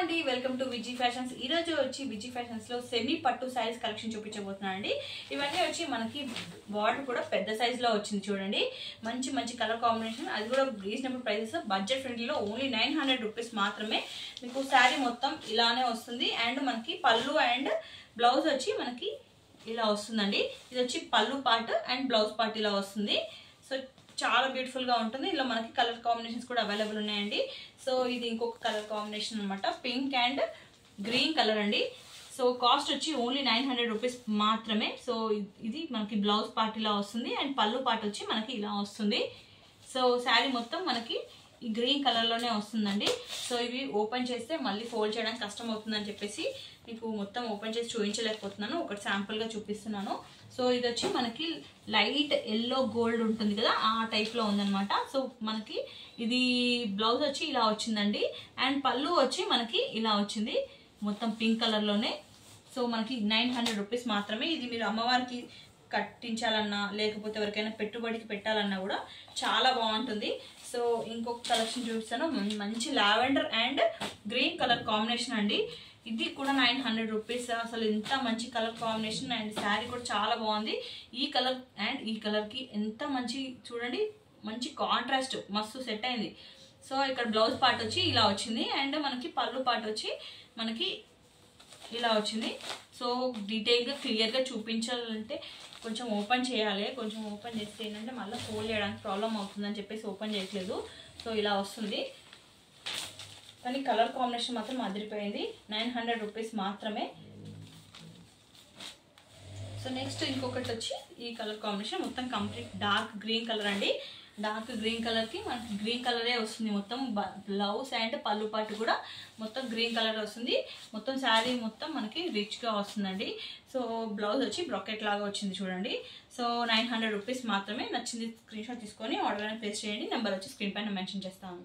అండి welcome to విజీ fashions. ఈ రోజు వచ్చి విజీ ఫ్యాషన్స్ లో సెమీ పట్టు సారీస్ కలెక్షన్ చూపించబోతున్నాను అండి. ఇవన్నీ వచ్చి మనకి బార్డర్ కూడా పెద్ద సైజ్ లో వచ్చింది చూడండి. మంచి మంచి కలర్ కాంబినేషన్, అది కూడా రీజనబుల్ ప్రైసెస్, బడ్జెట్ ఫ్రెండ్లీలో ఓన్లీ 900 రూపీస్ మాత్రమే. మీకు శారీ మొత్తం ఇలానే వస్తుంది. అండ్ మనకి పళ్ళు అండ్ బ్లౌజ్ వచ్చి మనకి ఇలా వస్తుందండి. ఇది వచ్చి పళ్ళు పార్ట్ అండ్ బ్లౌజ్ పార్ట్ ఇలా వస్తుంది. సో చాలా బ్యూటిఫుల్ గా ఉంటుంది. ఇలా మనకి కలర్ కాంబినేషన్స్ కూడా అవైలబుల్ ఉన్నాయండి. సో ఇది ఇంకొక కలర్ కాంబినేషన్ అనమాట, పింక్ అండ్ గ్రీన్ కలర్ అండి. సో కాస్ట్ వచ్చి ఓన్లీ 900 రూపీస్ మాత్రమే. సో ఇది మనకి బ్లౌజ్ పార్ట్ ఇలా వస్తుంది అండ్ పళ్ళు పార్ట్ వచ్చి మనకి ఇలా వస్తుంది. సో శారీ మొత్తం మనకి ఈ గ్రీన్ కలర్ లోనే వస్తుందండి. సో ఇవి ఓపెన్ చేస్తే మళ్ళీ ఫోల్డ్ చేయడానికి కష్టం అవుతుందని చెప్పేసి మీకు మొత్తం ఓపెన్ చేసి చూపించలేకపోతున్నాను, ఒకటి శాంపుల్ గా చూపిస్తున్నాను. సో ఇది వచ్చి మనకి లైట్ ఎల్లో గోల్డ్ ఉంటుంది కదా, ఆ టైప్ లో ఉందన్నమాట. సో మనకి ఇది బ్లౌజ్ వచ్చి ఇలా వచ్చిందండి అండ్ పళ్ళు వచ్చి మనకి ఇలా వచ్చింది మొత్తం పింక్ కలర్ లోనే. సో మనకి 900 రూపీస్ మాత్రమే. ఇది మీరు అమ్మవారికి కట్టించాలన్నా లేకపోతే ఎవరికైనా పెట్టుబడికి పెట్టాలన్నా కూడా చాలా బాగుంటుంది. సో ఇంకొక కలెక్షన్ చూపిస్తాను, మంచి lavender and green colour combination అండి. ఇది కూడా 900 రూపీస్. అసలు ఎంత మంచి కలర్ కాంబినేషన్ అండ్ శారీ కూడా చాలా బాగుంది. ఈ కలర్ అండ్ ఈ కలర్ కి ఎంత మంచి చూడండి, మంచి కాంట్రాస్ట్ మస్తు సెట్ అయింది. సో ఇక్కడ బ్లౌజ్ పార్ట్ వచ్చి ఇలా వచ్చింది అండ్ మనకి పళ్ళు పార్ట్ వచ్చి మనకి ఇలా వచ్చింది. సో డీటెయిల్గా క్లియర్గా చూపించాలంటే కొంచెం ఓపెన్ చేయాలి. కొంచెం ఓపెన్ చేస్తే ఏంటంటే మళ్ళీ ఫోల్డ్ చేయడానికి ప్రాబ్లం అవుతుందని చెప్పేసి ఓపెన్ చేయట్లేదు. సో ఇలా వస్తుంది, కానీ కలర్ కాంబినేషన్ మాత్రం అదిరిపోయింది. 900 రూపీస్ మాత్రమే. సో నెక్స్ట్ ఇంకొకటి వచ్చి ఈ కలర్ కాంబినేషన్ మొత్తం కంప్లీట్ డార్క్ గ్రీన్ కలర్ అండి. డార్క్ గ్రీన్ కలర్కి మనకి గ్రీన్ కలరే వస్తుంది. మొత్తం బ్లౌజ్ అండ్ పళ్ళు పాటు కూడా మొత్తం గ్రీన్ కలర్ వస్తుంది. మొత్తం శారీ మొత్తం మనకి రిచ్గా వస్తుందండి. సో బ్లౌజ్ వచ్చి బ్రాకెట్ లాగా వచ్చింది చూడండి. సో 900 రూపీస్ మాత్రమే. నచ్చింది స్క్రీన్ షాట్ తీసుకొని ఆర్డర్ ప్లేస్ చేయండి. నెంబర్ వచ్చి స్క్రీన్ పైన మెన్షన్ చేస్తాను.